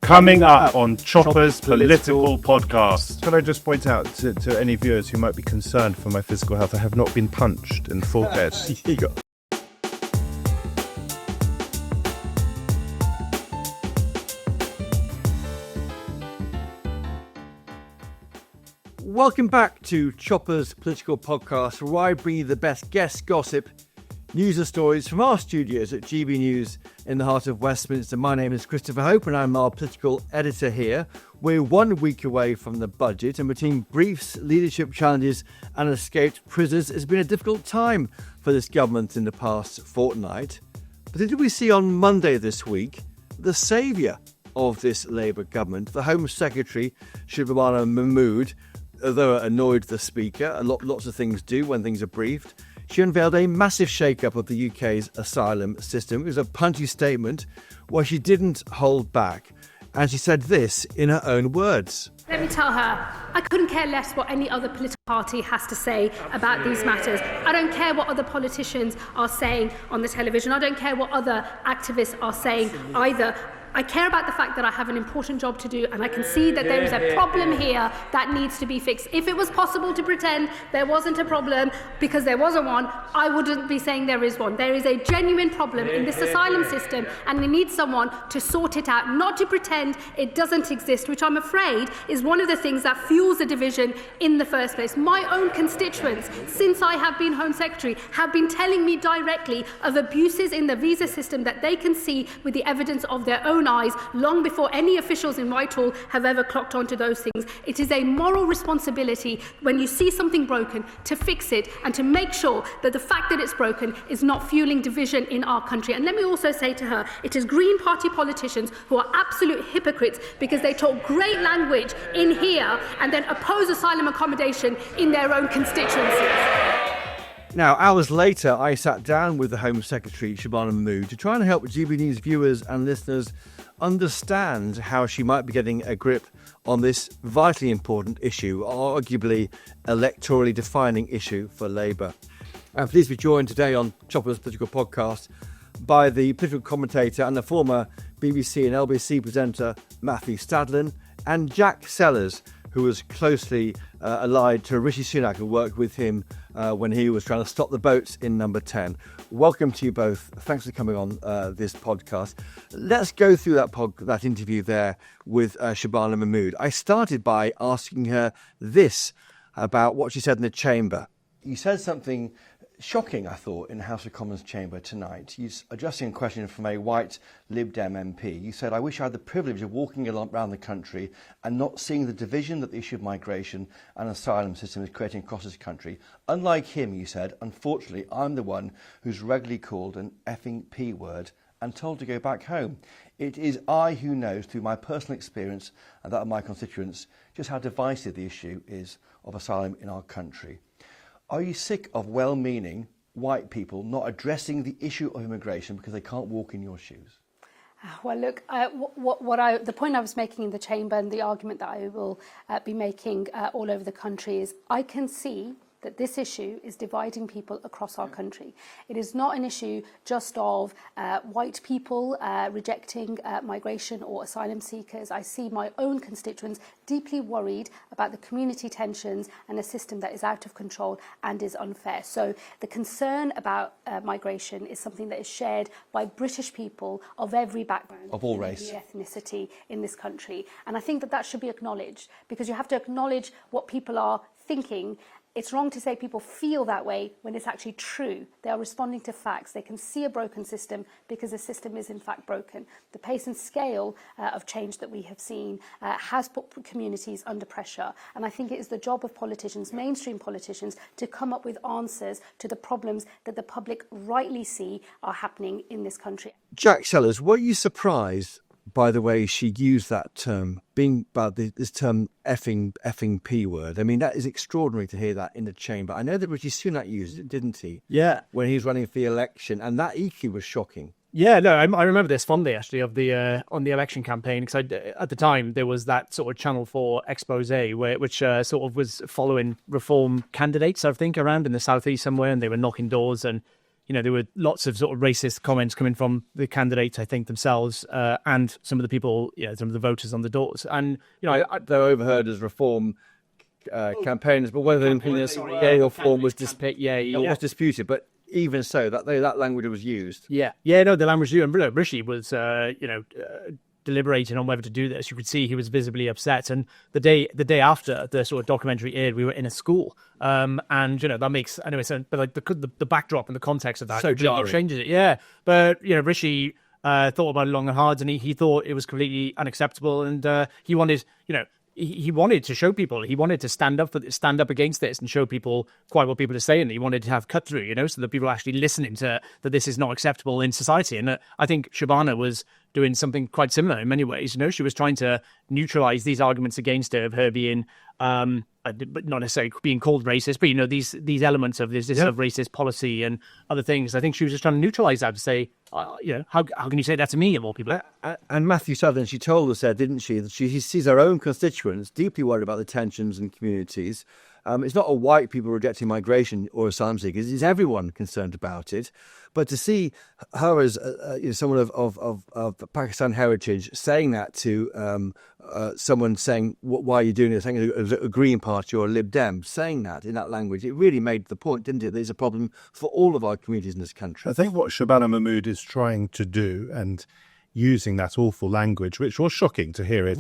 Coming up on Chopper's Political Podcast. Can I just point out to any viewers who might be concerned for my physical health, I have not been punched in the forehead. Welcome back to Chopper's Political Podcast, where I bring you the best guest gossip, news and stories from our studios at GB News in the heart of Westminster. My name is Christopher Hope and I'm our political editor here. We're 1 week away from the budget, and between briefs, leadership challenges and escaped prisoners, it's been a difficult time for this government in the past fortnight. But did we see on Monday this week the saviour of this Labour government, the Home Secretary, Shabana Mahmood? Although it annoyed the Speaker, lots of things do when things are briefed, she unveiled a massive shake-up of the UK's asylum system. It was a punchy statement where she didn't hold back. And she said this in her own words. Let me tell her, I couldn't care less what any other political party has to say about these matters. I don't care what other politicians are saying on the television. I don't care what other activists are saying either. I care about the fact that I have an important job to do, and I can see that there is a problem here that needs to be fixed. If it was possible to pretend there wasn't a problem because there wasn't one, I wouldn't be saying there is one. There is a genuine problem in this asylum system, and we need someone to sort it out, not to pretend it doesn't exist, which I'm afraid is one of the things that fuels the division in the first place. My own constituents, since I have been Home Secretary, have been telling me directly of abuses in the visa system that they can see with the evidence of their own eyes long before any officials in Whitehall have ever clocked onto those things. It is a moral responsibility when you see something broken to fix it and to make sure that the fact that it's broken is not fueling division in our country. And let me also say to her, it is Green Party politicians who are absolute hypocrites because they talk great language in here and then oppose asylum accommodation in their own constituencies. Now, hours later, I sat down with the Home Secretary, Shabana Mahmood, to try and help GB News viewers and listeners understand how she might be getting a grip on this vitally important issue, arguably electorally defining issue for Labour. I'm pleased to be joined today on Chopper's Political Podcast by the political commentator and the former BBC and LBC presenter Matthew Stadlen, and Jack Sellers, who was closely allied to Rishi Sunak and worked with him when he was trying to stop the boats in Number 10. Welcome to you both. Thanks for coming on this podcast. Let's go through that interview there with Shabana Mahmood. I started by asking her this about what she said in the chamber. You said something shocking, I thought, in the House of Commons chamber tonight. You addressing a question from a white Lib Dem MP. You said, I wish I had the privilege of walking around the country and not seeing the division that the issue of migration and asylum system is creating across this country. Unlike him, you said, unfortunately, I'm the one who's regularly called an effing P word and told to go back home. It is I who knows through my personal experience and that of my constituents just how divisive the issue is of asylum in our country. Are you sick of well-meaning white people not addressing the issue of immigration because they can't walk in your shoes? Well, look, the point I was making in the chamber and the argument that I will be making all over the country is I can see that this issue is dividing people across our country. It is not an issue just of white people rejecting migration or asylum seekers. I see my own constituents deeply worried about the community tensions and a system that is out of control and is unfair. So the concern about migration is something that is shared by British people of every background, of all race, every ethnicity in this country. And I think that should be acknowledged, because you have to acknowledge what people are thinking. It's wrong to say people feel that way when it's actually true. They are responding to facts. They can see a broken system because the system is in fact broken. The pace and scale of change that we have seen has put communities under pressure. And I think it is the job of politicians, mainstream politicians, to come up with answers to the problems that the public rightly see are happening in this country. Jack Sellers, were you surprised by the way she used that term, being about this term effing P word? I mean, that is extraordinary to hear that in the chamber. I know that Rishi Sunak used it, didn't he? Yeah. When he was running for the election, and that equally was shocking. Yeah, no, I remember this fondly, actually, of the on the election campaign, because at the time there was that sort of Channel 4 expose which sort of was following reform candidates, I think, around in the southeast somewhere, and they were knocking doors, and there were lots of sort of racist comments coming from the candidates, I think, themselves, and some of the people, some of the voters on the doors. And, they're overheard as reform campaigners, but whether this yay or form was was disputed. But even so, that language was used. The language was used. And Rishi was, deliberating on whether to do this. You could see he was visibly upset. And the day after the sort of documentary aired, we were in a school, and that makes but like the backdrop and the context of that so jarring. Changes it. Yeah, but Rishi thought about it long and hard, and he thought it was completely unacceptable, and he wanted He wanted to show people. He wanted to stand up against this and show people quite what people are saying. He wanted to have cut through, so that people are actually listening to that this is not acceptable in society. And I think Shabana was doing something quite similar in many ways. She was trying to neutralize these arguments against her of her being, but not necessarily being called racist, but these elements of this of racist policy and other things. I think she was just trying to neutralize that to say, how can you say that to me of all people? And Matthew Stadlen, she told us that, didn't she, that she sees her own constituents deeply worried about the tensions in communities. It's not all white people rejecting migration or asylum seekers; it's everyone concerned about it. But to see her as someone of Pakistan heritage saying that to someone saying, "Why are you doing this?" Saying a Green Party or a Lib Dem saying that in that language, it really made the point, didn't it? There's a problem for all of our communities in this country. I think what Shabana Mahmood is trying to do, and using that awful language, which was shocking to hear it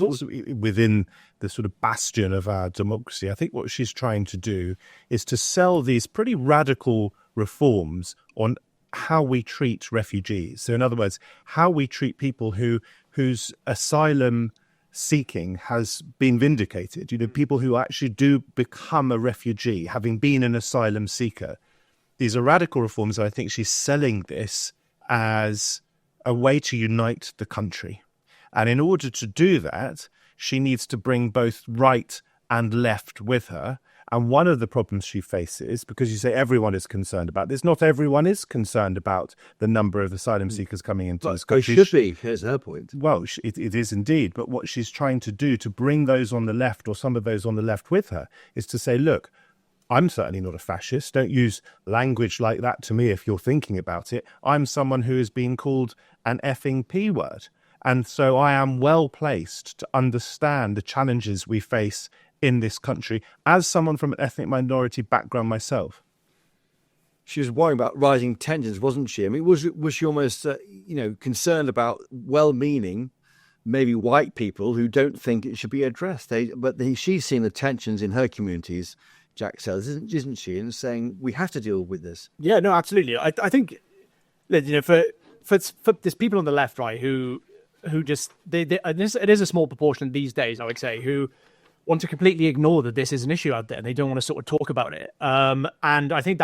within the sort of bastion of our democracy. I think what she's trying to do is to sell these pretty radical reforms on how we treat refugees. So in other words, how we treat people whose asylum seeking has been vindicated. People who actually do become a refugee, having been an asylum seeker. These are radical reforms. I think she's selling this as a way to unite the country. And in order to do that, she needs to bring both right and left with her. And one of the problems she faces, because you say everyone is concerned about this, not everyone is concerned about the number of asylum seekers coming into this country. Should be, here's her point. Well, it is indeed. But what she's trying to do to bring those on the left, or some of those on the left with her, is to say, look, I'm certainly not a fascist. Don't use language like that to me if you're thinking about it. I'm someone who has been called an effing P word. And so I am well placed to understand the challenges we face in this country as someone from an ethnic minority background myself. She was worrying about rising tensions, wasn't she? I mean, was she almost, concerned about well-meaning, maybe white people who don't think it should be addressed? She's seen the tensions in her communities, Jack says, isn't she? And saying we have to deal with this. Yeah, no, absolutely. I think that for there's people on the left, right, who just it is a small proportion these days, I would say, who want to completely ignore that this is an issue out there, and they don't want to sort of talk about it. And I think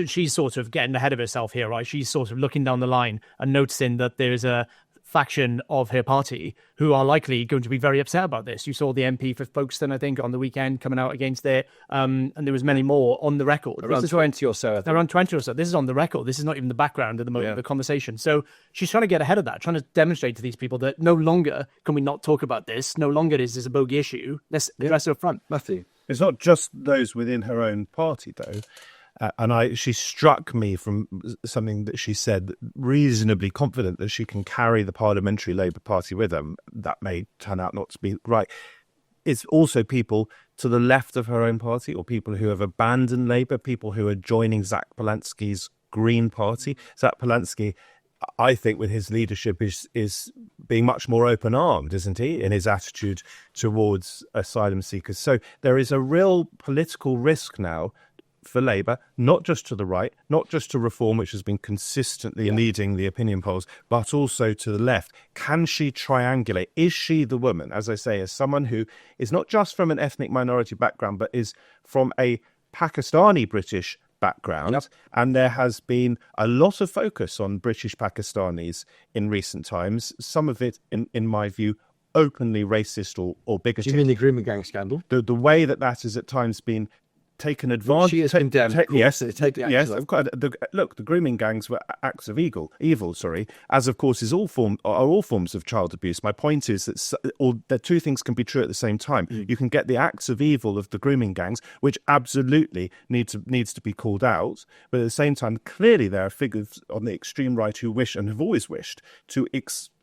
she's sort of getting ahead of herself here, right? She's sort of looking down the line and noticing that there's a faction of her party who are likely going to be very upset about this. You saw the MP for Folkestone, I think, on the weekend coming out against it, and there was many more on the record. Around 20 or so, I think. Around 20 or so. This is on the record. This is not even the background at the moment of the conversation. So she's trying to get ahead of that, trying to demonstrate to these people that no longer can we not talk about this. No longer is this a bogey issue. Let's address it up front. Matthew. It's not just those within her own party, though. She struck me from something that she said, reasonably confident that she can carry the parliamentary Labour Party with her. That may turn out not to be right. It's also people to the left of her own party, or people who have abandoned Labour, people who are joining Zach Polanski's Green Party. Zach Polanski, I think, with his leadership is being much more open-armed, isn't he, in his attitude towards asylum seekers. So there is a real political risk now for Labour, not just to the right, not just to Reform, which has been consistently leading the opinion polls, but also to the left. Can she triangulate? Is she the woman, as I say, as someone who is not just from an ethnic minority background, but is from a Pakistani British background? Yep. And there has been a lot of focus on British Pakistanis in recent times, some of it, in my view, openly racist or bigoted. Do you mean the Grooming Gang scandal? The way that has at times been taken advantage. She is condemned. Yes, take the yes. action. Look, the grooming gangs were acts of evil. As of course are all forms of child abuse. My point is that the two things can be true at the same time. You can get the acts of evil of the grooming gangs, which absolutely needs to be called out, but at the same time, clearly there are figures on the extreme right who wish and have always wished to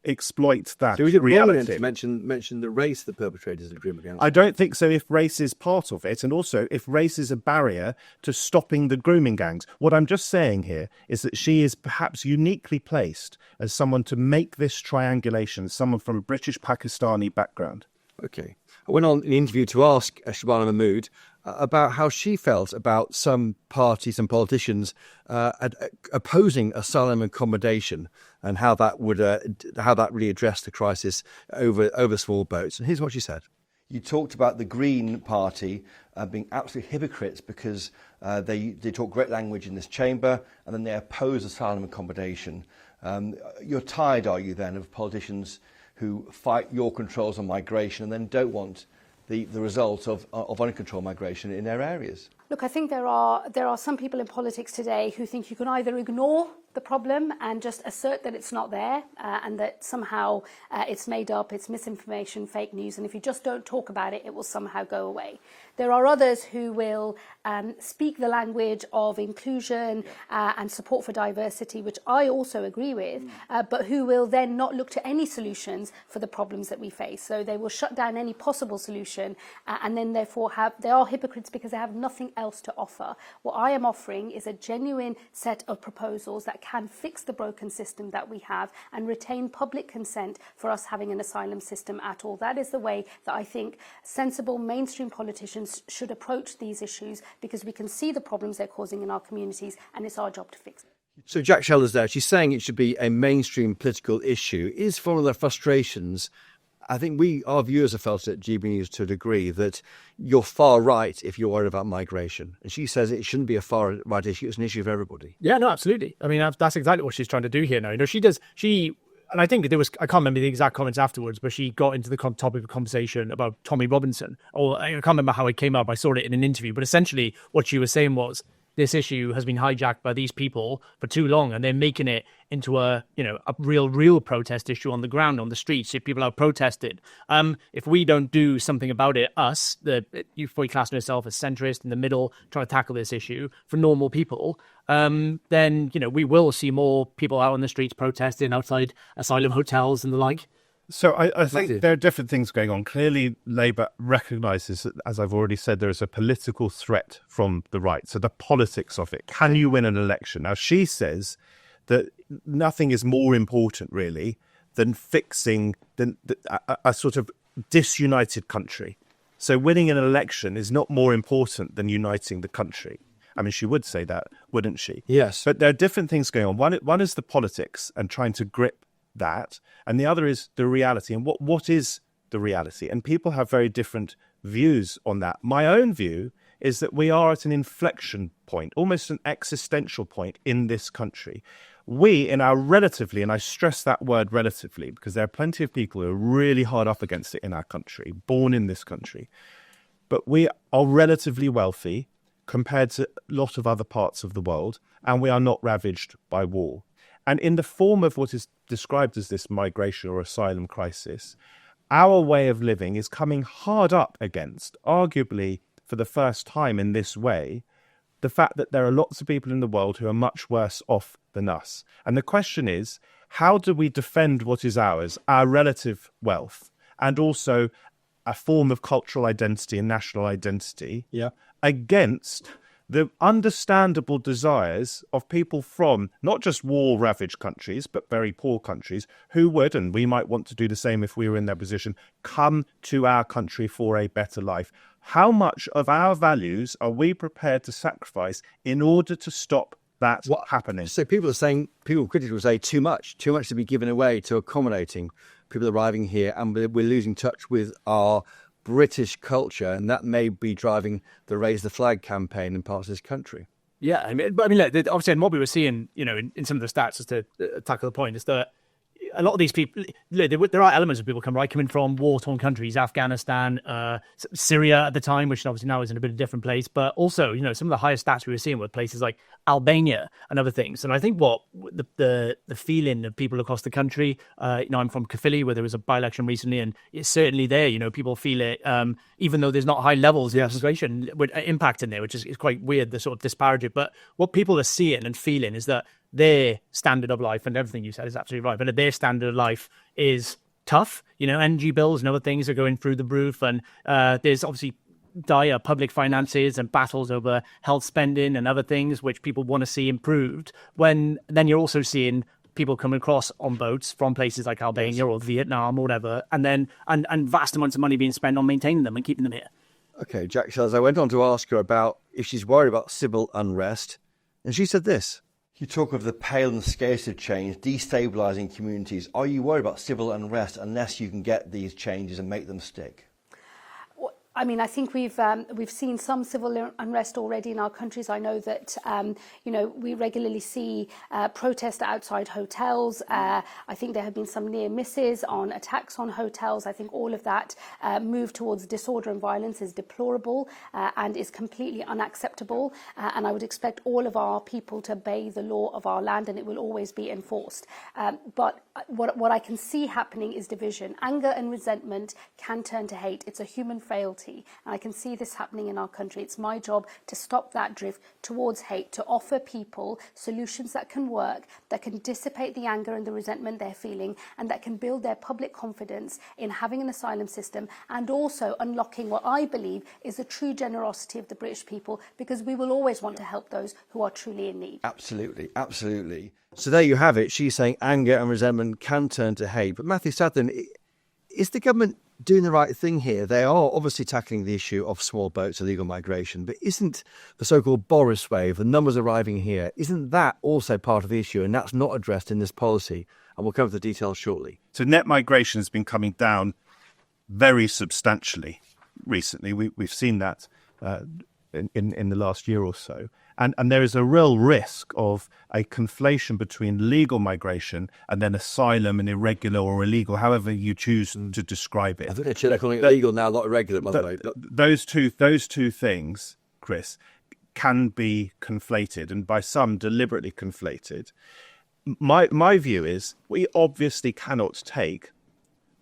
exploit that So is it reality. to mention the race the perpetrators of the grooming gangs? I don't think so if race is part of it, and also if race is a barrier to stopping the grooming gangs. What I'm just saying here is that she is perhaps uniquely placed as someone to make this triangulation, someone from a British Pakistani background. Okay. I went on an interview to ask Shabana Mahmood about how she felt about some parties and politicians opposing asylum accommodation and how that would really address the crisis over small boats. And here's what she said. You talked about the Green Party being absolute hypocrites because they talk great language in this chamber and then they oppose asylum accommodation. You're tired, are you then, of politicians who fight your controls on migration and then don't want the result of uncontrolled migration in their areas? Look, I think there are some people in politics today who think you can either ignore the problem and just assert that it's not there and that somehow it's made up, it's misinformation, fake news, and if you just don't talk about it, it will somehow go away. There are others who will speak the language of inclusion and support for diversity, which I also agree with, but who will then not look to any solutions for the problems that we face. So they will shut down any possible solution and then therefore they are hypocrites because they have nothing else to offer. What I am offering is a genuine set of proposals that can fix the broken system that we have and retain public consent for us having an asylum system at all. That is the way that I think sensible mainstream politicians should approach these issues, because we can see the problems they're causing in our communities and it's our job to fix it. So Jack Shelder's there. She's saying it should be a mainstream political issue. Is one of their frustrations, I think our viewers have felt at GB News to a degree, that you're far right if you're worried about migration. And she says it shouldn't be a far right issue. It's an issue of everybody. Yeah, no, absolutely. I mean, that's exactly what she's trying to do here now. And I think I can't remember the exact comments afterwards, but she got into the topic of conversation about Tommy Robinson. Or I can't remember how it came up. I saw it in an interview. But essentially what she was saying was, this issue has been hijacked by these people for too long, and they're making it into a real protest issue on the ground, on the streets. If people are protested, if we don't do something about it, you fully class yourself as centrist in the middle, trying to tackle this issue for normal people, then we will see more people out on the streets protesting outside asylum hotels and the like. So I think there are different things going on. Clearly, Labour recognises that, as I've already said, there is a political threat from the right. So the politics of it. Can you win an election? Now, she says that nothing is more important, really, than fixing a sort of disunited country. So winning an election is not more important than uniting the country. I mean, she would say that, wouldn't she? Yes. But there are different things going on. One is the politics and trying to grip that, and the other is the reality. And what is the reality? And people have very different views on that. My own view is that we are at an inflection point, almost an existential point in this country. We, in our relatively, and I stress that word relatively, because there are plenty of people who are really hard up against it in our country, born in this country, but we are relatively wealthy compared to a lot of other parts of the world, and we are not ravaged by war. And in the form of what is described as this migration or asylum crisis, our way of living is coming hard up against, arguably for the first time in this way, the fact that there are lots of people in the world who are much worse off than us. And the question is, how do we defend what is ours, our relative wealth, and also a form of cultural identity and national identity, against the understandable desires of people from not just war-ravaged countries, but very poor countries, who would, and we might want to do the same if we were in their position, come to our country for a better life. How much of our values are we prepared to sacrifice in order to stop that happening? So critics will say too much to be given away to accommodating people arriving here, and we're losing touch with our British culture, and that may be driving the Raise the Flag campaign in parts of this country. Yeah, I mean, look, obviously, and what we were seeing, in some of the stats, just to tackle the point, is that a lot of these people, there are elements of people coming from war-torn countries, Afghanistan, Syria at the time, which obviously now is in a bit of a different place. But also, some of the highest stats we were seeing were places like Albania and other things. And I think what the feeling of people across the country, I'm from Caerphilly, where there was a by-election recently, and it's certainly there. People feel it, even though there's not high levels of immigration impact in there, which is quite weird, the sort of disparity. But what people are seeing and feeling is that their standard of life, and everything you said is absolutely right, but their standard of life is tough. Energy bills and other things are going through the roof, and there's obviously dire public finances and battles over health spending and other things which people want to see improved. When then you're also seeing people coming across on boats from places like Albania or Vietnam or whatever, and then and vast amounts of money being spent on maintaining them and keeping them here. Okay, Jack Sellers, I went on to ask her about if she's worried about civil unrest, and she said this. You talk of the pale and scarcity of change, destabilising communities. Are you worried about civil unrest unless you can get these changes and make them stick? I mean, I think we've seen some civil unrest already in our countries. I know that we regularly see protests outside hotels. I think there have been some near misses on attacks on hotels. I think all of that move towards disorder and violence is deplorable and is completely unacceptable. And I would expect all of our people to obey the law of our land, and it will always be enforced. But what I can see happening is division. Anger and resentment can turn to hate. It's a human frailty. And I can see this happening in our country. It's my job to stop that drift towards hate, to offer people solutions that can work, that can dissipate the anger and the resentment they're feeling, and that can build their public confidence in having an asylum system, and also unlocking what I believe is the true generosity of the British people, because we will always want to help those who are truly in need. Absolutely, absolutely. So there you have it. She's saying anger and resentment can turn to hate. But Matthew Stadlen, is the government doing the right thing here? They are obviously tackling the issue of small boats, illegal migration, but isn't the so-called Boris wave, the numbers arriving here, isn't that also part of the issue? And that's not addressed in this policy. And we'll come to the details shortly. So net migration has been coming down very substantially recently. We've seen that in the last year or so. And there is a real risk of a conflation between legal migration and then asylum and irregular or illegal, however you choose to describe it. I think they're calling it legal now, not irregular, by the way. Those two things, Chris, can be conflated, and by some deliberately conflated. My view is we obviously cannot take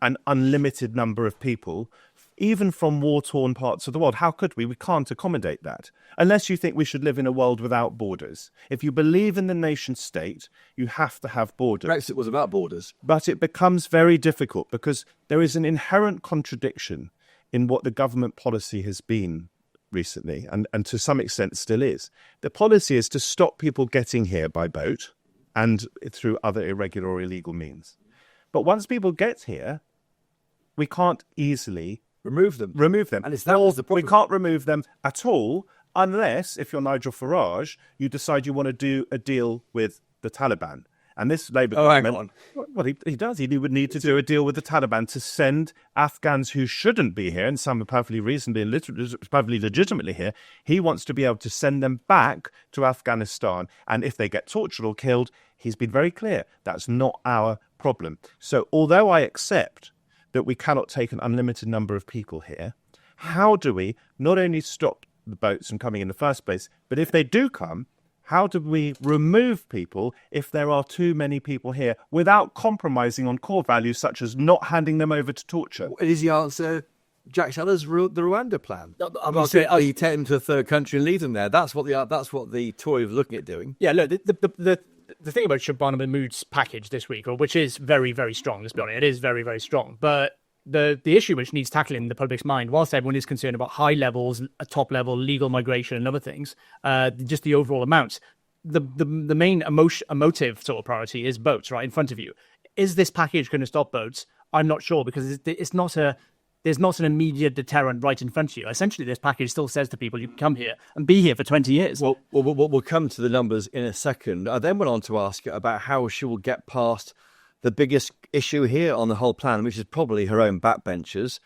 an unlimited number of people, even from war-torn parts of the world. How could we? We can't accommodate that. Unless you think we should live in a world without borders. If you believe in the nation state, you have to have borders. Brexit was about borders. But it becomes very difficult because there is an inherent contradiction in what the government policy has been recently, and to some extent still is. The policy is to stop people getting here by boat and through other irregular or illegal means. But once people get here, we can't easily remove them. And it's that was the problem. We can't remove them at all unless, if you're Nigel Farage, you decide you want to do a deal with the Taliban. And this Labour government... Well, he does. He would need to do a deal with the Taliban to send Afghans who shouldn't be here, and some are perfectly reasonably and perfectly legitimately here. He wants to be able to send them back to Afghanistan. And if they get tortured or killed, he's been very clear, that's not our problem. So although I accept that we cannot take an unlimited number of people here, how do we not only stop the boats from coming in the first place, but if they do come, how do we remove people if there are too many people here without compromising on core values such as not handing them over to torture? What is the answer? Jack Sellers, the Rwanda plan. You take them to a third country and leave them there. That's what the Tory was looking at doing. Yeah, look, the thing about Shabana Mahmood's package this week, which is very, very strong, let's be honest, it is very, very strong. But the issue which needs tackling in the public's mind, whilst everyone is concerned about high levels, top level legal migration and other things, just the overall amounts, the main emotive sort of priority is boats right in front of you. Is this package going to stop boats? I'm not sure, because there's not an immediate deterrent right in front of you. Essentially, this package still says to people, you can come here and be here for 20 years. Well, we'll come to the numbers in a second. I then went on to ask her about how she will get past the biggest issue here on the whole plan, which is probably her own backbenchers.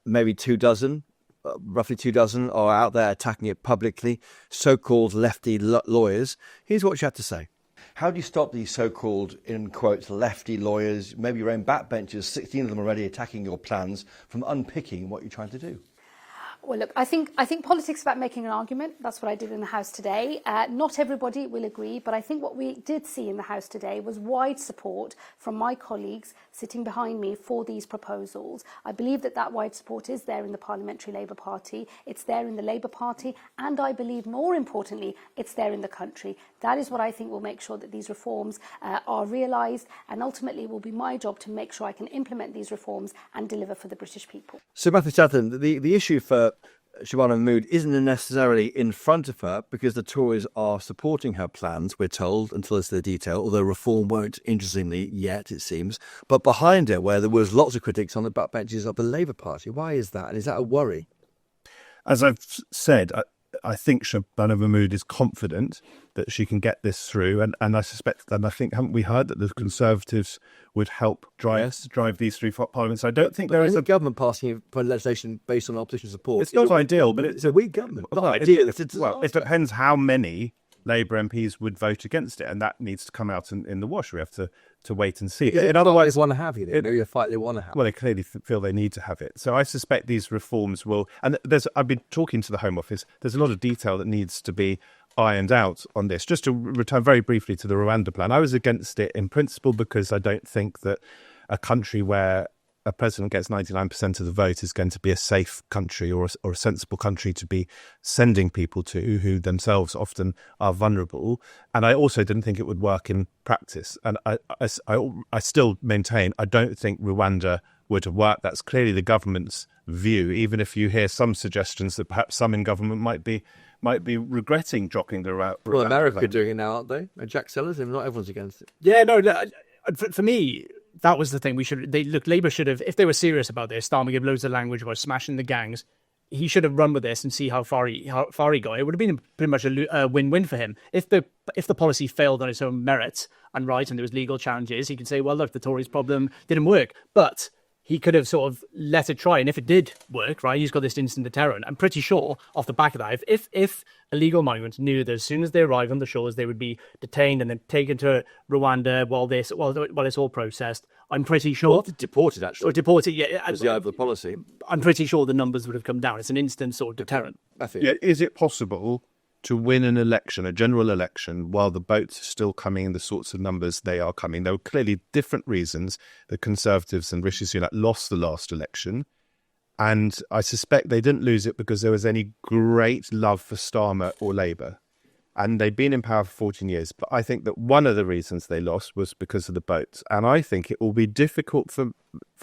Maybe roughly 24 are out there attacking it publicly, so-called lefty lawyers. Here's what she had to say. How do you stop these so-called, in quotes, lefty lawyers, maybe your own backbenchers, 16 of them already attacking your plans, from unpicking what you're trying to do? Well, look, I think politics is about making an argument. That's what I did in the House today. Not everybody will agree, but I think what we did see in the House today was wide support from my colleagues sitting behind me for these proposals. I believe that wide support is there in the Parliamentary Labour Party, it's there in the Labour Party, and I believe, more importantly, it's there in the country. That is what I think will make sure that these reforms are realised, and ultimately it will be my job to make sure I can implement these reforms and deliver for the British people. So, Matthew Stadlen, the issue for Shabana Mahmood isn't necessarily in front of her because the Tories are supporting her plans, we're told, until it's the detail, although reform won't, interestingly, yet, it seems. But behind her, where there was lots of critics on the backbenches of the Labour Party. Why is that? And is that a worry? As I've said, I think Shabana Mahmood is confident that she can get this through, and I suspect, and I think, haven't we heard that the Conservatives would help drive these through Parliament? So I don't think there is a government passing legislation based on opposition support. It's not ideal, but it's a weak government. Well, it depends how many Labour MPs would vote against it, and that needs to come out in the wash. We have to wait and see. Otherwise, they want to have it. Maybe a fight they want to have. Well, they clearly feel they need to have it. So I suspect these reforms will. And I've been talking to the Home Office. There's a lot of detail that needs to be ironed out on this. Just to return very briefly to the Rwanda plan, I was against it in principle because I don't think that a country where a president gets 99% of the vote is going to be a safe country or a sensible country to be sending people to, who themselves often are vulnerable. And I also didn't think it would work in practice. And I still maintain I don't think Rwanda would have worked. That's clearly the government's view, even if you hear some suggestions that perhaps some in government might be regretting dropping the route. Well, America are doing it now, aren't they? And Jack Sellers, not everyone's against it. Yeah, no, for me, that was the thing. Labour should have, if they were serious about this, starting to give loads of language about smashing the gangs, he should have run with this and see how far he got. It would have been pretty much a win-win for him. If the policy failed on its own merits and there was legal challenges, he could say, well, look, the Tories' problem didn't work. But he could have sort of let it try. And if it did work, right, he's got this instant deterrent. I'm pretty sure off the back of that, if illegal migrants knew that as soon as they arrived on the shores, they would be detained and then taken to Rwanda while it's all processed, I'm pretty sure. Or deported, actually. Or deported, yeah. As the over policy. I'm pretty sure the numbers would have come down. It's an instant sort of deterrent. I think. Yeah, is it possible to win an election, a general election, while the votes are still coming in the sorts of numbers they are coming? There were clearly different reasons the Conservatives and Rishi Sunak lost the last election. And I suspect they didn't lose it because there was any great love for Starmer or Labour. And they'd been in power for 14 years. But I think that one of the reasons they lost was because of the votes. And I think it will be difficult for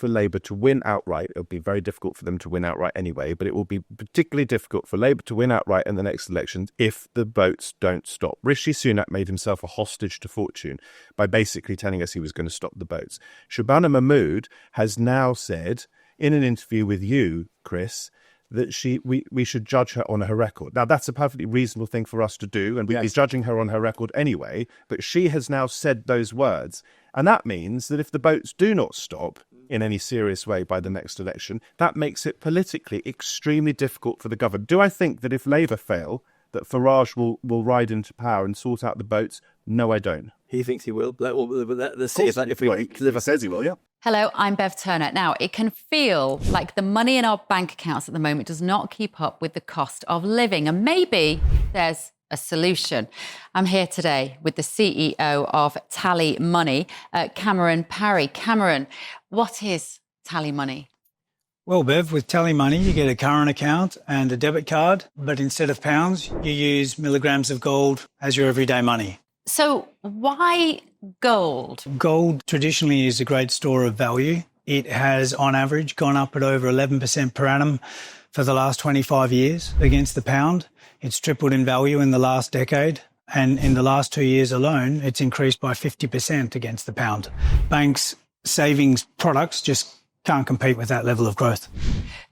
Labour to win outright. It'll be very difficult for them to win outright anyway. But it will be particularly difficult for Labour to win outright in the next elections if the votes don't stop. Rishi Sunak made himself a hostage to fortune by basically telling us he was going to stop the votes. Shabana Mahmood has now said in an interview with you, Chris, that we should judge her on her record. Now, that's a perfectly reasonable thing for us to do, and we'd be judging her on her record anyway, but she has now said those words. And that means that if the votes do not stop in any serious way by the next election, that makes it politically extremely difficult for the government. Do I think that if Labour fail, that Farage will ride into power and sort out the votes? No, I don't. He thinks he will. Let's see if he says he will, yeah. Hello, I'm Bev Turner. Now, it can feel like the money in our bank accounts at the moment does not keep up with the cost of living. And maybe there's a solution. I'm here today with the CEO of TallyMoney, Cameron Parry. Cameron, what is TallyMoney? Well, Bev, with TallyMoney, you get a current account and a debit card, but instead of pounds, you use milligrams of gold as your everyday money. So why gold? Gold traditionally is a great store of value. It has, on average, gone up at over 11% per annum for the last 25 years against the pound. It's tripled in value in the last decade. And in the last 2 years alone, it's increased by 50% against the pound. Banks' savings products just can't compete with that level of growth.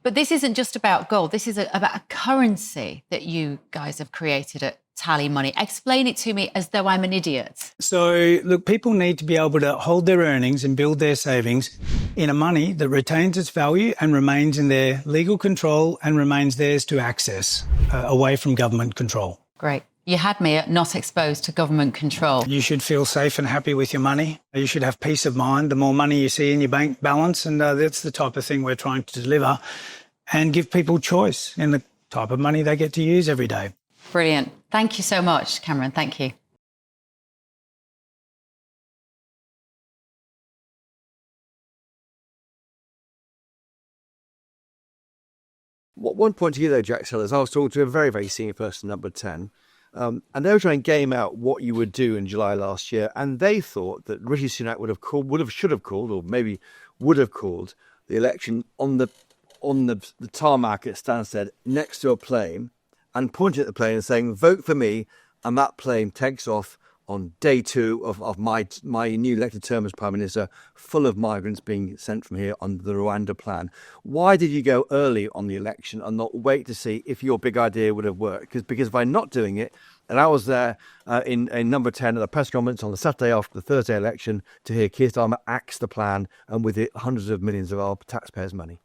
But this isn't just about gold. This is about a currency that you guys have created at TallyMoney. Explain it to me as though I'm an idiot. So, look, people need to be able to hold their earnings and build their savings in a money that retains its value and remains in their legal control and remains theirs to access away from government control. Great. You had me at not exposed to government control. You should feel safe and happy with your money. You should have peace of mind. The more money you see in your bank balance, and that's the type of thing we're trying to deliver, and give people choice in the type of money they get to use every day. Brilliant. Thank you so much, Cameron. Thank you. One point to you, though, Jack Sellers, I was talking to a very, very senior person, number 10, and they were trying to game out what you would do in July last year, and they thought that Rishi Sunak should have called, or maybe would have called the election on the tarmac at Stansted next to a plane, and pointing at the plane and saying, "Vote for me," and that plane takes off on day 2 of my new elected term as Prime Minister, full of migrants being sent from here under the Rwanda plan. Why did you go early on the election and not wait to see if your big idea would have worked? Because by not doing it, and I was there in number 10 at the press conference on the Saturday after the Thursday election to hear Keir Starmer axe the plan, and with it hundreds of millions of our taxpayers' money.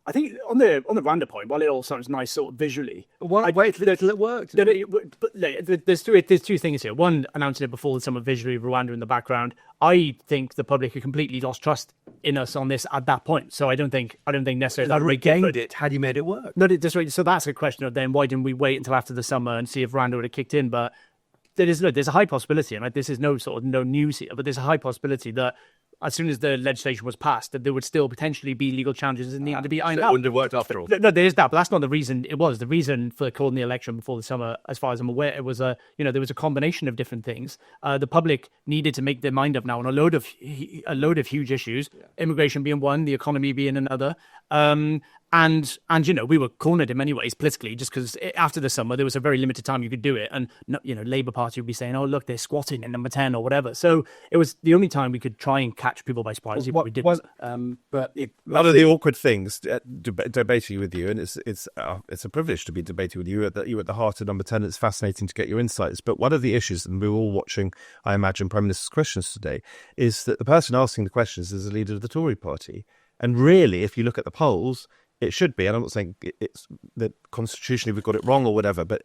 I think on the Rwanda point, while it all sounds nice sort of visually, Why wait till it worked? There's two things here. One, announcing it before the summer visually, Rwanda in the background. I think the public had completely lost trust in us on this at that point. So I don't think necessarily that regained it had you made it work. No, so that's a question of then why didn't we wait until after the summer and see if Rwanda would have kicked in? But there's a high possibility, and this is no news here, but there's a high possibility that as soon as the legislation was passed, that there would still potentially be legal challenges in the end to be ironed out. It wouldn't have worked after all. No, there is that, but that's not the reason it was. The reason for calling the election before the summer, as far as I'm aware, it was there was a combination of different things. The public needed to make their mind up now on a load of huge issues, immigration being one, the economy being another. And we were cornered in many ways politically, just because after the summer there was a very limited time you could do it, and Labour Party would be saying, "Oh, look, they're squatting in number 10 or whatever." So it was the only time we could try and catch people by surprise. We did. One of the awkward things debating with you, and it's a privilege to be debating with you. You're at the heart of number 10. It's fascinating to get your insights. But one of the issues, and we're all watching, I imagine, Prime Minister's questions today, is that the person asking the questions is the leader of the Tory party, and really, if you look at the polls, it should be, and I'm not saying it's that constitutionally we've got it wrong or whatever, but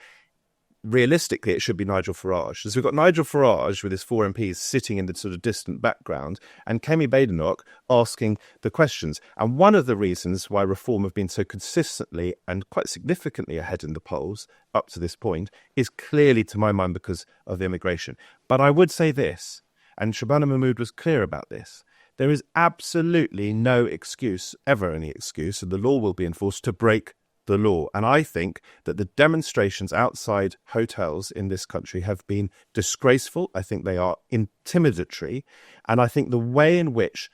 realistically it should be Nigel Farage. So we've got Nigel Farage with his 4 MPs sitting in the sort of distant background, and Kemi Badenoch asking the questions. And one of the reasons why Reform have been so consistently and quite significantly ahead in the polls up to this point is clearly, to my mind, because of the immigration. But I would say this, and Shabana Mahmood was clear about this, there is absolutely no excuse, ever any excuse, and the law will be enforced to break the law. And I think that the demonstrations outside hotels in this country have been disgraceful. I think they are intimidatory. And I think the way in which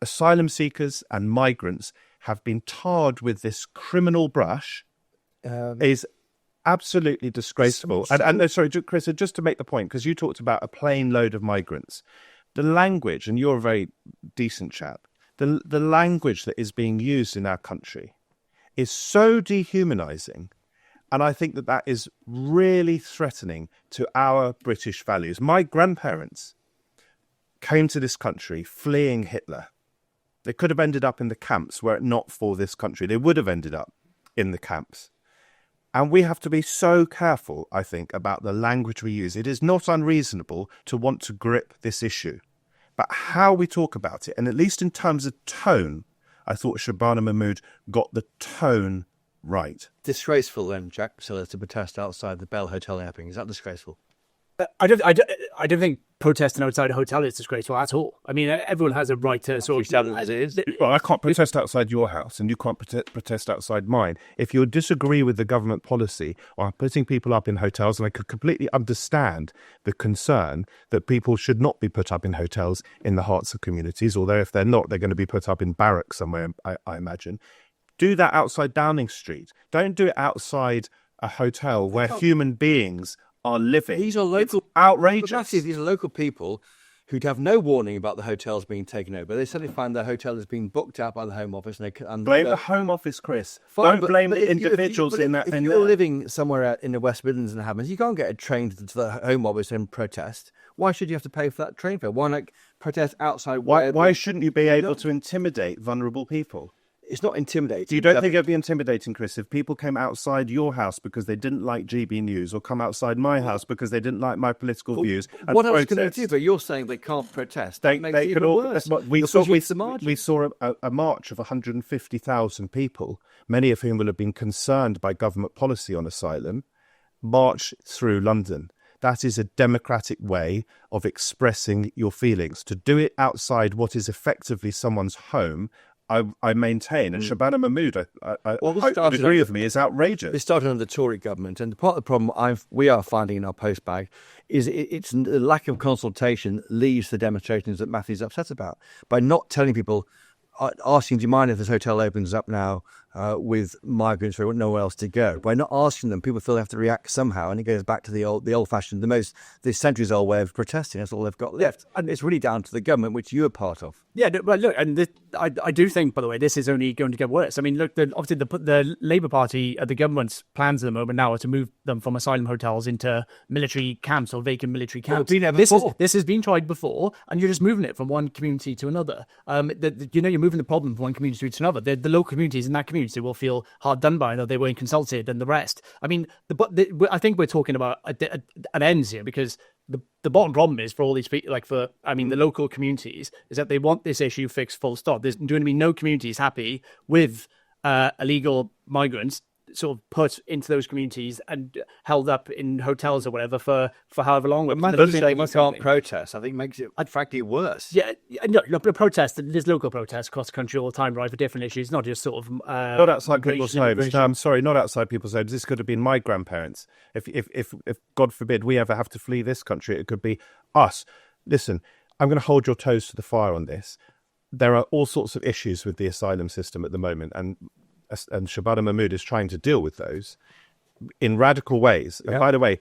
asylum seekers and migrants have been tarred with this criminal brush is absolutely disgraceful. Sorry, Chris, just to make the point, because you talked about a plane load of migrants. The language, and you're a very decent chap, the language that is being used in our country is so dehumanizing. And I think that is really threatening to our British values. My grandparents came to this country fleeing Hitler. They could have ended up in the camps were it not for this country. They would have ended up in the camps. And we have to be so careful, I think, about the language we use. It is not unreasonable to want to grip this issue. But how we talk about it, and at least in terms of tone, I thought Shabana Mahmood got the tone right. Disgraceful then, Jack Sellers, to protest outside the Bell Hotel in Epping. Is that disgraceful? I don't think protesting outside a hotel is disgraceful at all. I mean, everyone has a right to sort of... As it is. Well, I can't protest outside your house, and you can't protest outside mine. If you disagree with the government policy on putting people up in hotels, and I could completely understand the concern that people should not be put up in hotels in the hearts of communities, although if they're not, they're going to be put up in barracks somewhere, I imagine. Do that outside Downing Street. Don't do it outside a hotel where human beings are living. These are local, it's outrageous. Actually, these are local people who'd have no warning about the hotels being taken over. They suddenly find their hotel has been booked out by the Home Office. And blame the Home Office, Chris. Don't blame the individuals in that. If you're living somewhere out in the West Midlands and happens, you can't get a train to the Home Office and protest. Why should you have to pay for that train fare? Why not protest outside? Why shouldn't you be able to intimidate vulnerable people? it's not intimidating. You don't think it'd be intimidating, Chris, if people came outside your house because they didn't like GB News, or come outside my house because they didn't like my political views? And What else can they do? But you're saying they can't protest. That makes it even worse. We saw a march of 150,000 people, many of whom will have been concerned by government policy on asylum, march through London. That is a democratic way of expressing your feelings. To do it outside what is effectively someone's home, I maintain, and Shabana Mahmood, I hope agree with me, is outrageous. This started under the Tory government, and part of the problem we are finding in our postbag is it's the lack of consultation leads to the demonstrations that Matthew's upset about. By not telling people, asking, do you mind if this hotel opens up now with migrants who have nowhere else to go? By not asking them, people feel they have to react somehow, and it goes back to the old-fashioned, the centuries-old way of protesting. That's all they've got left. And it's really down to the government, which you're part of. Yeah, but look, and I do think, by the way, this is only going to get worse. I mean, look, obviously the Labour Party, the government's plans at the moment now are to move them from asylum hotels into military camps or vacant military camps. This has been tried before, and you're just moving it from one community to another. You're moving the problem from one community to another. The local communities in that community will feel hard done by, that they weren't consulted, and the rest. I mean, I think we're talking about an ends here, because the bottom problem is for all these people, the local communities, is that they want this issue fixed full stop. There's going to be no communities happy with illegal migrants sort of put into those communities and held up in hotels or whatever for however long. Saying we can't protest, I think, makes it, frankly, worse. Yeah, no, protest. There's local protests across the country all the time, right, for different issues, not just sort of... not outside people's homes. No, I'm sorry, not outside people's homes. This could have been my grandparents. If God forbid, we ever have to flee this country, it could be us. Listen, I'm going to hold your toes to the fire on this. There are all sorts of issues with the asylum system at the moment, and Shabana Mahmood is trying to deal with those in radical ways. Yeah. And by the way,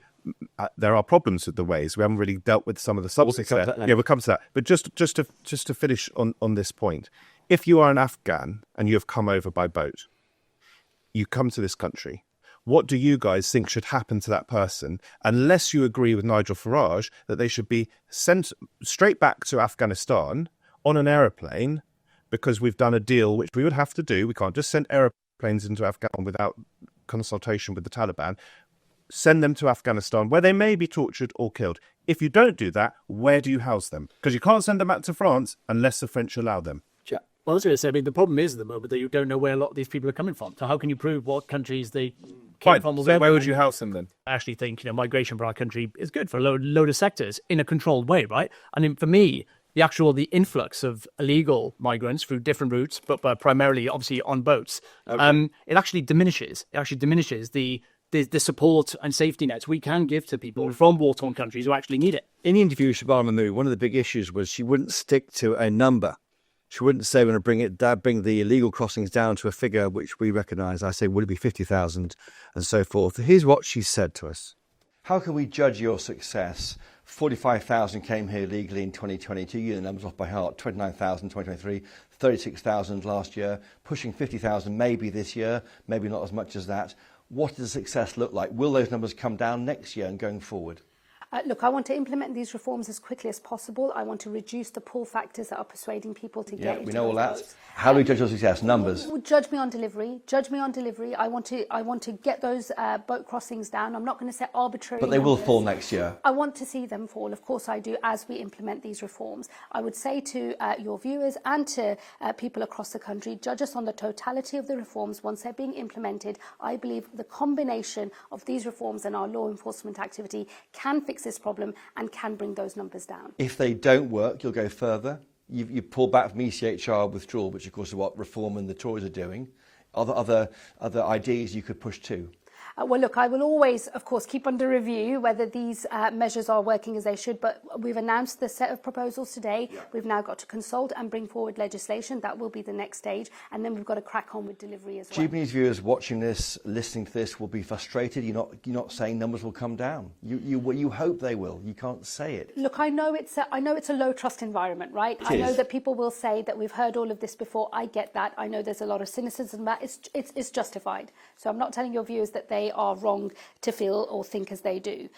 there are problems with the ways. We haven't really dealt with some of the substance there. We'll come to that. But just to finish on this point, if you are an Afghan and you have come over by boat, you come to this country, what do you guys think should happen to that person, unless you agree with Nigel Farage that they should be sent straight back to Afghanistan on an aeroplane, because we've done a deal, which we would have to do. We can't just send aeroplanes into Afghanistan without consultation with the Taliban. Send them to Afghanistan, where they may be tortured or killed. If you don't do that, where do you house them? Because you can't send them back to France unless the French allow them. Yeah. Well, I was going to say, the problem is at the moment that you don't know where a lot of these people are coming from. So how can you prove what countries they came from? So where would you house them then? I actually think, migration for our country is good for a load of sectors in a controlled way, right? And for me, the influx of illegal migrants through different routes, but primarily, obviously, on boats, it actually diminishes. It actually diminishes the support and safety nets we can give to people from war-torn countries who actually need it. In the interview with Shabana Mahmood, one of the big issues was she wouldn't stick to a number. She wouldn't say we're going to bring the illegal crossings down to a figure which we recognise. I say, would it be 50,000 and so forth? Here's what she said to us. How can we judge your success? 45,000 came here legally in 2022, you know the numbers off by heart, 29,000 in 2023, 36,000 last year, pushing 50,000 maybe this year, maybe not as much as that. What does success look like? Will those numbers come down next year and going forward? Look, I want to implement these reforms as quickly as possible. I want to reduce the pull factors that are persuading people to get into we know all that. Votes. How do we judge your success? Numbers? Judge me on delivery. Judge me on delivery. I want to get those boat crossings down. I'm not going to set arbitrary But they numbers. will fall next year. I want to see them fall. Of course I do, as we implement these reforms. I would say to your viewers and to people across the country, judge us on the totality of the reforms once they're being implemented. I believe the combination of these reforms and our law enforcement activity can fix this problem and can bring those numbers down. If they don't work, you'll go further. You pull back from ECHR withdrawal, which of course is what Reform and the Tories are doing. Other ideas you could push too? Well, look, I will always, of course, keep under review whether these measures are working as they should, but we've announced the set of proposals today. Yeah. We've now got to consult and bring forward legislation. That will be the next stage, and then we've got to crack on with delivery as well. GB's viewers watching this, listening to this, will be frustrated. You're not saying numbers will come down. You hope they will. You can't say it. Look, I know it's a low trust environment, right? I know that people will say that we've heard all of this before. I get that. I know there's a lot of cynicism. That it's justified. So I'm not telling your viewers that they are wrong to feel or think as they do.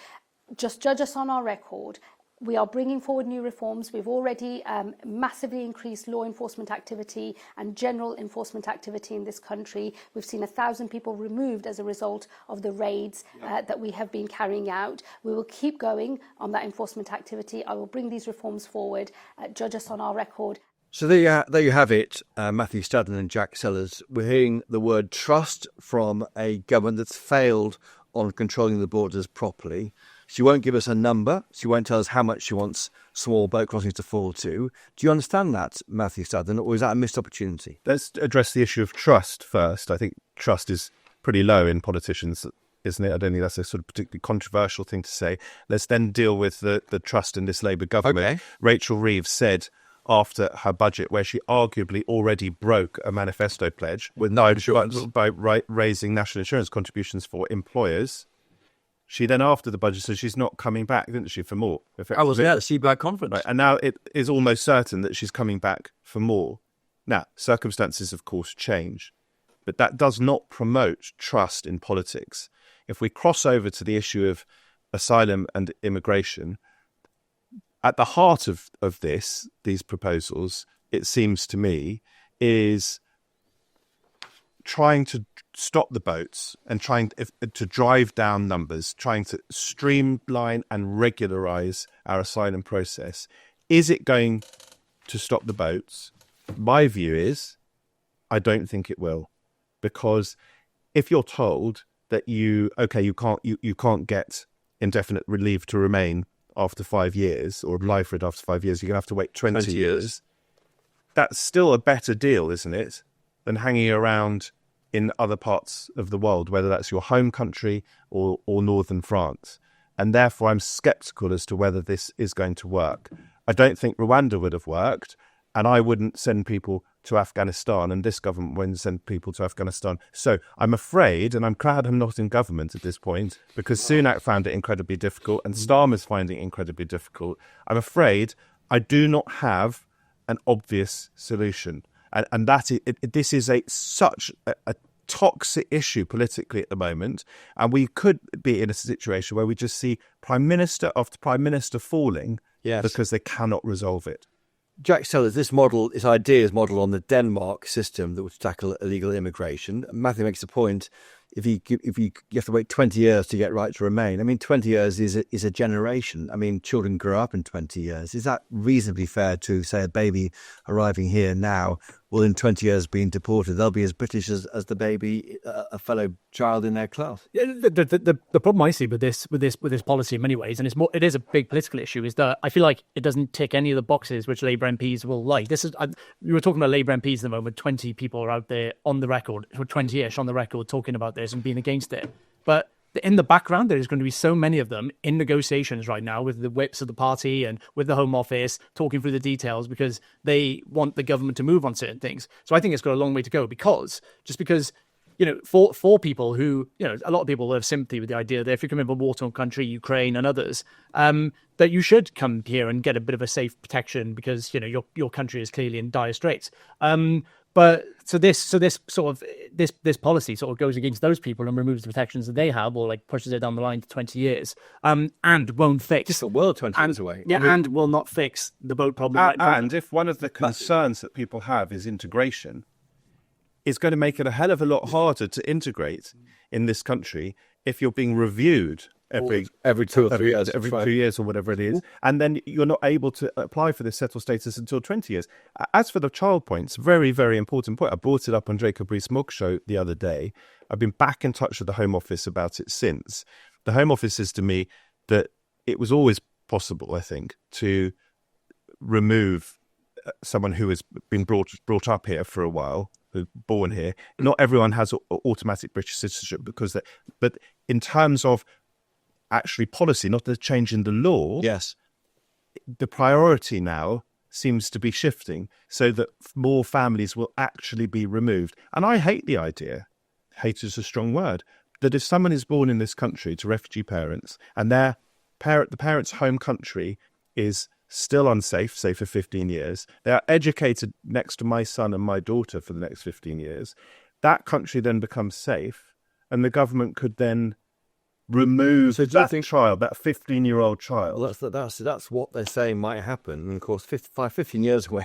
Just judge us on our record. We are bringing forward new reforms. We've already massively increased law enforcement activity and general enforcement activity in this country. We've seen 1,000 people removed as a result of the raids that we have been carrying out. We will keep going on that enforcement activity. I will bring these reforms forward, judge us on our record. So there you have it, Matthew Stadlen and Jack Sellers. We're hearing the word trust from a government that's failed on controlling the borders properly. She won't give us a number. She won't tell us how much she wants small boat crossings to fall to. Do you understand that, Matthew Stadlen, or is that a missed opportunity? Let's address the issue of trust first. I think trust is pretty low in politicians, isn't it? I don't think that's a sort of particularly controversial thing to say. Let's then deal with the trust in this Labour government. Okay. Rachel Reeves said after her budget, where she arguably already broke a manifesto pledge with no insurance by raising national insurance contributions for employers. She then, after the budget, said she's not coming back, didn't she, for more? I was at the CBAG conference. Right, and now it is almost certain that she's coming back for more. Now, circumstances, of course, change, but that does not promote trust in politics. If we cross over to the issue of asylum and immigration, at the heart of these proposals, it seems to me, is trying to stop the boats and trying to drive down numbers, trying to streamline and regularise our asylum process. Is it going to stop the boats? My view is, I don't think it will, because if you're told that you can't get indefinite leave to remain after 5 years, or apply for it after 5 years, you're going to have to wait 20 years. That's still a better deal, isn't it, than hanging around in other parts of the world, whether that's your home country or northern France. And therefore, I'm sceptical as to whether this is going to work. I don't think Rwanda would have worked, and I wouldn't send people to Afghanistan, and this government won't send people to Afghanistan. So I'm afraid, and I'm glad I'm not in government at this point, because Sunak found it incredibly difficult, and Starmer's finding it incredibly difficult. I'm afraid I do not have an obvious solution. And that this is such a toxic issue politically at the moment, and we could be in a situation where we just see Prime Minister after Prime Minister falling because they cannot resolve it. Jack Sellers, this idea is modelled on the Denmark system that would tackle illegal immigration. Matthew makes a point. If you have to wait 20 years to get right to remain, I mean, 20 years is a generation. I mean, children grow up in 20 years. Is that reasonably fair to say a baby arriving here now will in 20 years being deported, they'll be as British as the baby, a fellow child in their class? Yeah, the problem I see with this policy in many ways, and it is a big political issue, is that I feel like it doesn't tick any of the boxes which Labour MPs will like. We were talking about Labour MPs at the moment. 20 people are out there on the record, or 20-ish on the record, talking about this and being against it. But in the background, there is going to be so many of them in negotiations right now with the whips of the party and with the Home Office, talking through the details because they want the government to move on certain things. So I think it's got a long way to go because for people who, a lot of people have sympathy with the idea that if you come from a war-torn country, Ukraine and others, that you should come here and get a bit of a safe protection because, your country is clearly in dire straits. But this policy sort of goes against those people and removes the protections that they have, or like pushes it down the line to 20 years, and won't fix. Just the world 20 years away. Yeah, and will not fix the boat problem. And if one of the concerns that people have is integration, it's going to make it a hell of a lot harder to integrate in this country if you're being reviewed every 2 or 3 years, every 2 years or whatever it is, and then you're not able to apply for this settled status until 20 years. As for the child points, very, very important point. I brought it up on Jacob Rees-Mogg's show the other day. I've been back in touch with the Home Office about it since. The Home Office says to me that it was always possible, I think, to remove someone who has been brought up here for a while, born here. Not everyone has automatic British citizenship but in terms of actually policy, not the change in the law. Yes, the priority now seems to be shifting so that more families will actually be removed. And I hate the idea, hate is a strong word, that if someone is born in this country to refugee parents and the parent's home country is still unsafe, say for 15 years, they are educated next to my son and my daughter for the next 15 years, that country then becomes safe and the government could then remove So do you that think- child, that 15-year-old child. Well, that's what they're saying might happen. And of course, 15 years away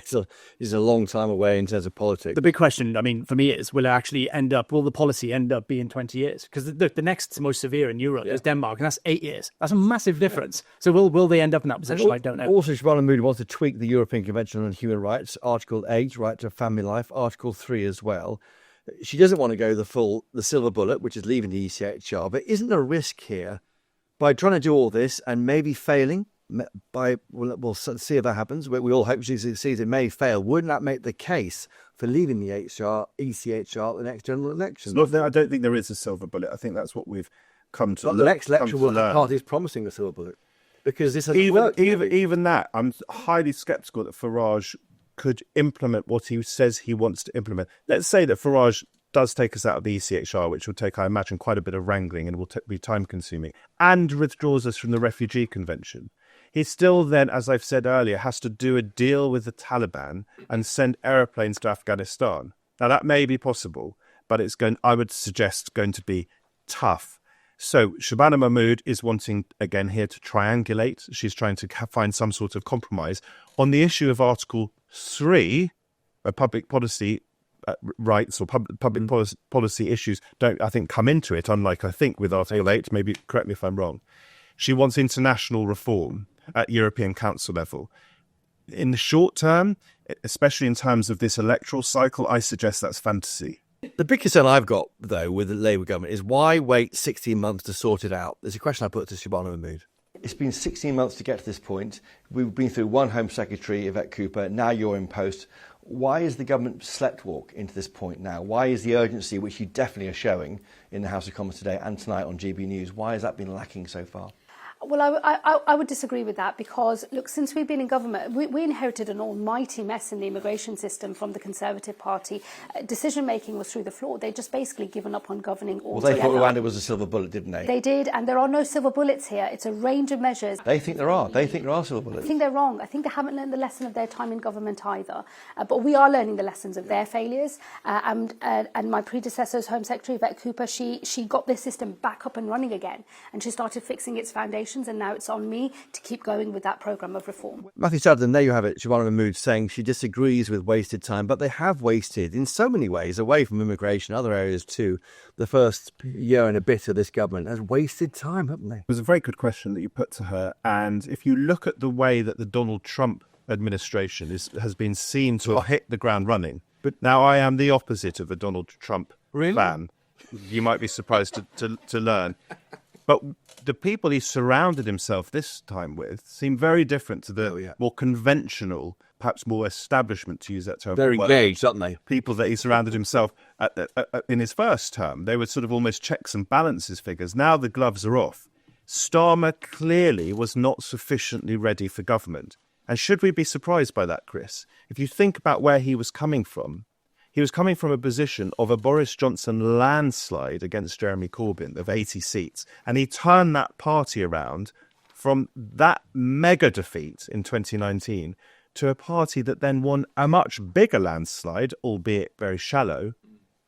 is a long time away in terms of politics. The big question, I mean, for me is, will the policy end up being 20 years? Because the next most severe in Europe is Denmark, and that's 8 years. That's a massive difference. So will they end up in that position? I don't know. Also, Shabana Moody wants to tweak the European Convention on Human Rights, Article 8, right to family life, Article 3 as well. She doesn't want to go the silver bullet, which is leaving the ECHR. But isn't there a risk here by trying to do all this and maybe failing? We'll see if that happens. We all hope she succeeds. It may fail. Wouldn't that make the case for leaving the ECHR at the next general election? Look, I don't think there is a silver bullet. I think that's what we've come to But learn. the next election will learn. have parties promising a silver bullet. Because this has Even that, I'm highly sceptical that Farage could implement what he says he wants to implement. Let's say that Farage does take us out of the ECHR, which will take, I imagine, quite a bit of wrangling and will be time-consuming, and withdraws us from the Refugee Convention. He still then, as I've said earlier, has to do a deal with the Taliban and send aeroplanes to Afghanistan. Now, that may be possible, but I would suggest, going to be tough. So Shabana Mahmood is wanting, again, here to triangulate. She's trying to find some sort of compromise. On the issue of Article 3, public policy rights or public policy issues don't, I think, come into it, unlike, I think, with Article 8. Maybe correct me if I'm wrong. She wants international reform at European Council level. In the short term, especially in terms of this electoral cycle, I suggest that's fantasy. The big concern I've got, though, with the Labour government is why wait 16 months to sort it out? There's a question I put to Shabana Mahmood. It's been 16 months to get to this point. We've been through one Home Secretary, Yvette Cooper. Now you're in post. Why is the government sleptwalk into this point now? Why is the urgency, which you definitely are showing in the House of Commons today and tonight on GB News, why has that been lacking so far? Well, I would disagree with that because, look, since we've been in government, we inherited an almighty mess in the immigration system from the Conservative Party. Decision-making was through the floor. They'd just basically given up on governing altogether. Well, they thought Rwanda was a silver bullet, didn't they? They did, and there are no silver bullets here. It's a range of measures. They think there are. They think there are silver bullets. I think they're wrong. I think they haven't learned the lesson of their time in government either. But we are learning the lessons of their failures. And my predecessor's Home Secretary, Yvette Cooper, she got this system back up and running again. And she started fixing its foundations, and now it's on me to keep going with that programme of reform. Matthew Stadlen, there you have it. Shabana Mahmood saying she disagrees with wasted time, but they have wasted in so many ways, away from immigration, other areas too. The first year and a bit of this government has wasted time, haven't they? It was a very good question that you put to her. And if you look at the way that the Donald Trump administration has been seen to hit the ground running, but now I am the opposite of a Donald Trump fan. You might be surprised to learn. But the people he surrounded himself this time with seem very different to the more conventional, perhaps more establishment, to use that term. They're engaged, aren't they? People that he surrounded himself in his first term. They were sort of almost checks and balances figures. Now the gloves are off. Starmer clearly was not sufficiently ready for government. And should we be surprised by that, Chris? If you think about where he was coming from a position of a Boris Johnson landslide against Jeremy Corbyn of 80 seats. And he turned that party around from that mega defeat in 2019 to a party that then won a much bigger landslide, albeit very shallow,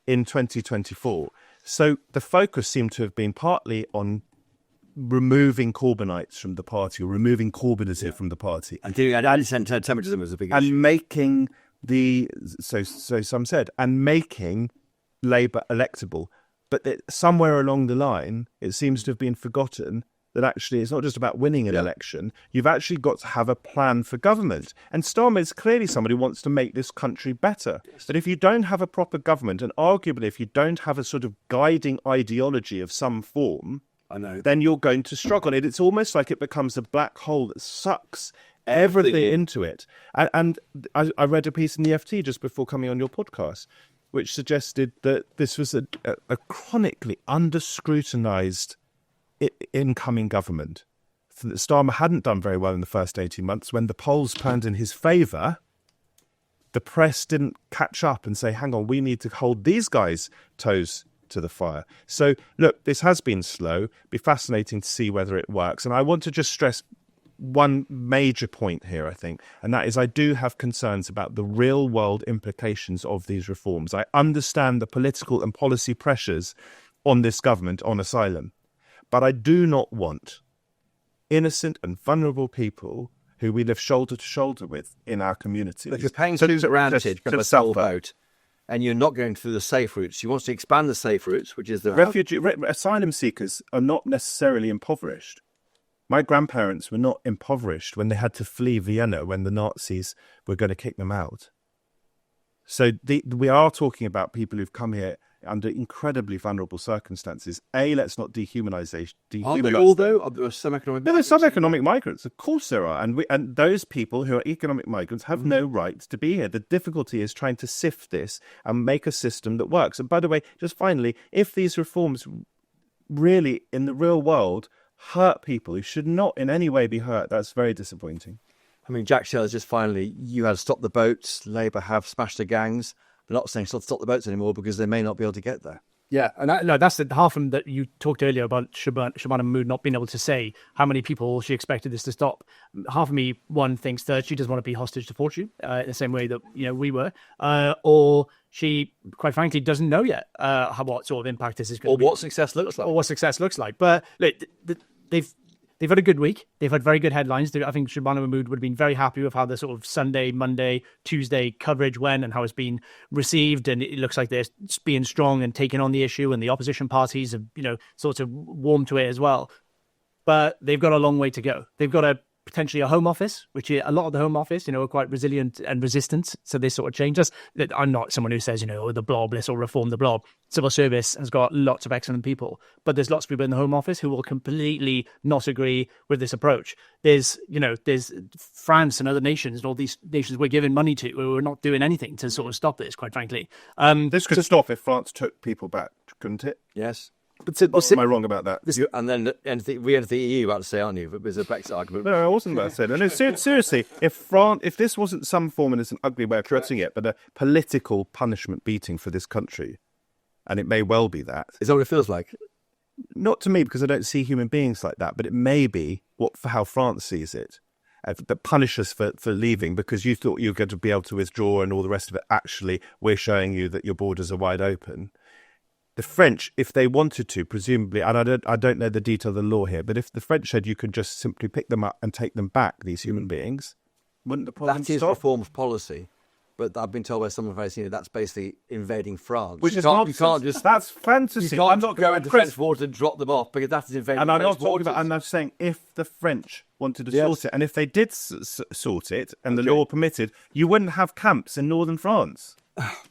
in 2024. So the focus seemed to have been partly on removing Corbynites from the party, or removing Corbynism from the party. And doing anti-Semitism was a big issue. And making so some said, and making Labour electable. But somewhere along the line, it seems to have been forgotten that actually it's not just about winning an election. You've actually got to have a plan for government. And Starmer is clearly somebody who wants to make this country better. But if you don't have a proper government, and arguably if you don't have a sort of guiding ideology of some form, then you're going to struggle. It's almost like it becomes a black hole that sucks everything into it. And I read a piece in the FT just before coming on your podcast, which suggested that this was a chronically under-scrutinised incoming government. That Starmer hadn't done very well in the first 18 months. When the polls turned in his favour, the press didn't catch up and say, hang on, we need to hold these guys' toes to the fire. So, look, this has been slow. Be fascinating to see whether it works. And I want to just stress one major point here, I think, and that is I do have concerns about the real-world implications of these reforms. I understand the political and policy pressures on this government on asylum, But I do not want innocent and vulnerable people who we live shoulder to shoulder with in our communities. But if you're paying too granted for a sole vote, and you're not going through the safe routes, she wants to expand the safe routes, which is the asylum seekers are not necessarily impoverished. My grandparents were not impoverished when they had to flee Vienna when the Nazis were going to kick them out. So we are talking about people who've come here under incredibly vulnerable circumstances. Let's not dehumanize. Aren't they all, though? There are some economic migrants. There are some economic migrants. Of course there are. And those people who are economic migrants have no right to be here. The difficulty is trying to sift this and make a system that works. And by the way, just finally, if these reforms really, in the real world, hurt people who should not in any way be hurt, that's very disappointing. I mean, Jack Shell's just finally, you had to stop the boats. Labour have smashed the gangs. They're not saying stop the boats anymore because they may not be able to get there. Yeah, and that's the half of them that you talked earlier about Shabana Mahmood not being able to say how many people she expected this to stop. Half of me, one, thinks that she doesn't want to be hostage to fortune in the same way that we were, or she, quite frankly, doesn't know yet what sort of impact this is going to be. Or what success looks like. Or what success looks like. But look, they've had a good week. They've had very good headlines. I think Shabana Mahmood would have been very happy with how the sort of Sunday, Monday, Tuesday coverage went and how it's been received. And it looks like they're being strong and taking on the issue, and the opposition parties have, sort of warmed to it as well. But they've got a long way to go. They've got potentially a Home Office, which a lot of the Home Office, are quite resilient and resistant. So this sort of changes. I'm not someone who says, the blob, let's all reform the blob. Civil service has got lots of excellent people, but there's lots of people in the Home Office who will completely not agree with this approach. There's France and other nations, and all these nations we're giving money to, who are not doing anything to sort of stop this, quite frankly. This could stop if France took people back, couldn't it? Yes. But am I wrong about that? And then we enter the EU, about to say, aren't you? But there's a Brexit argument. No, I wasn't about to say that. No, seriously, if this wasn't some form, and it's an ugly way of putting it, but a political punishment beating for this country, and it may well be that. Is that what it feels like? Not to me, because I don't see human beings like that, but it may be for how France sees it. That punish us for leaving because you thought you were going to be able to withdraw and all the rest of it. Actually, we're showing you that your borders are wide open. The French, if they wanted to, presumably, and I don't know the detail of the law here, but if the French said you could just simply pick them up and take them back, these human beings, wouldn't the problem stop? That is a form of policy, but I've been told by someone very senior that's basically invading France. Which is nonsense. You can't just... That's fantasy. I'm not going into French water and drop them off because that is invading and I'm French not talking about. And I'm saying if the French wanted to sort it, and if they did sort it, and the law permitted, you wouldn't have camps in northern France.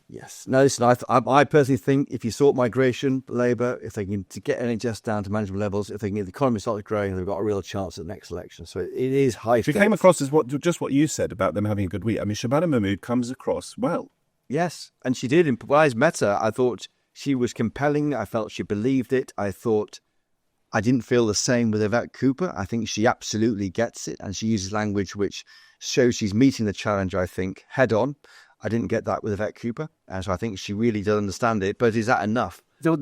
Yes. No, listen, I personally think if you sort migration, Labour, if they can get NHS down to manageable levels, if they can get the economy started growing, they've got a real chance at the next election. So it is high. It came across as what you said about them having a good week. I mean, Shabana Mahmood comes across well. Yes, and she did. When I met her, I thought she was compelling. I felt she believed it. I didn't feel the same with Yvette Cooper. I think she absolutely gets it, and she uses language which shows she's meeting the challenge, I think, head on. I didn't get that with Yvette Cooper, and so I think she really does understand it. But is that enough? So,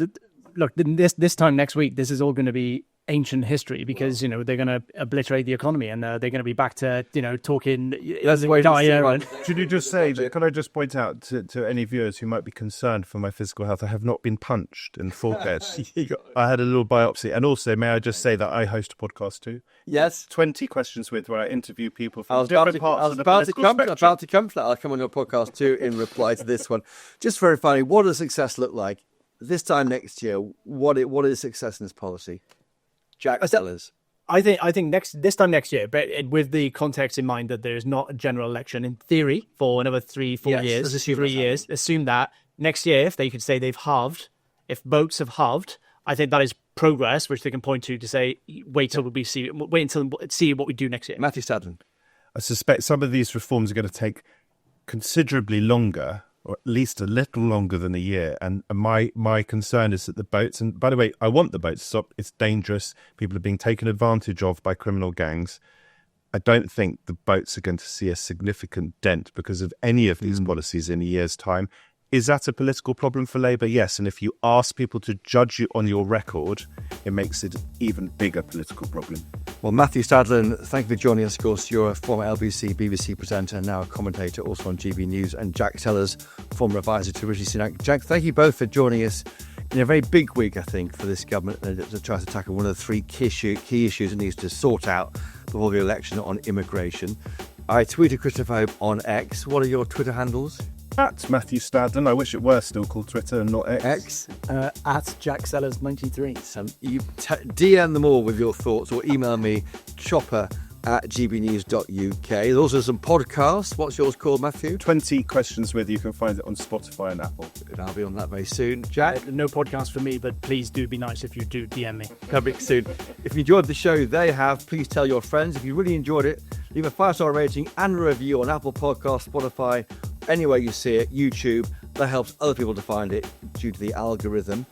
look, this time next week, this is all going to be ancient history because they're going to obliterate the economy and they're going to be back to talking. Should you just say? Can I just point out to any viewers who might be concerned for my physical health? I have not been punched in the forehead. I had a little biopsy, and also may I just say that I host a podcast too. Yes, 20 questions where I interview people from different parts of the political spectrum. About to come to that. I'll come on your podcast too in reply to this one. Just very funny. What does success look like this time next year? What is success in this policy? Jack Sellers. I think this time next year, but with the context in mind that there's not a general election in theory for another 3-4 years. 3 years. Assume that next year, if they could say they've halved, if votes have halved, I think that is progress, which they can point to say, wait until see what we do next year. Matthew Stadlen. I suspect some of these reforms are going to take considerably longer, or at least a little longer than a year. And my concern is that the boats, and by the way, I want the boats to stop. It's dangerous. People are being taken advantage of by criminal gangs. I don't think the boats are going to see a significant dent because of any of these policies in a year's time. Is that a political problem for Labour? Yes. And if you ask people to judge you on your record, it makes it an even bigger political problem. Well, Matthew Stadlen, thank you for joining us. Of course, you're a former BBC presenter and now a commentator also on GB News. And Jack Sellers, former advisor to Rishi Sunak. Jack, thank you both for joining us. In a very big week, I think, for this government that tries to tackle one of the three key issues it needs to sort out before the election on immigration. I tweeted Christopher Hope on X. What are your Twitter handles? At Matthew Stadlen. I wish it were still called Twitter and not X. At Jack Sellers 93. You DM them all with your thoughts or email me, chopper@gbnews.uk. There's also some podcasts. What's yours called, Matthew? 20 Questions With. You can find it on Spotify and Apple. And I'll be on that very soon. Jack? No podcast for me, but please do be nice if you do DM me. Coming soon. If you enjoyed the show, please tell your friends. If you really enjoyed it, leave a 5-star rating and a review on Apple Podcasts, Spotify, anywhere you see it, YouTube. That helps other people to find it due to the algorithm.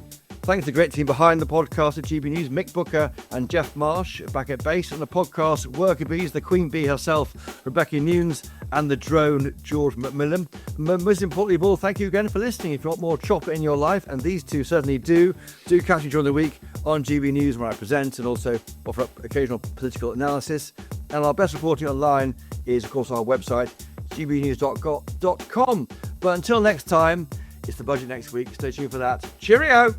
Thanks to the great team behind the podcast at GB News, Mick Booker and Jeff Marsh back at base. On the podcast, Worker Bees, the Queen Bee herself, Rebecca Nunes, and the drone, George McMillan. Most importantly of all, thank you again for listening. If you want more Chopper in your life, and these two certainly do catch me during the week on GB News where I present and also offer up occasional political analysis. And our best reporting online is, of course, our website, gbnews.com. But until next time, it's the budget next week. Stay tuned for that. Cheerio!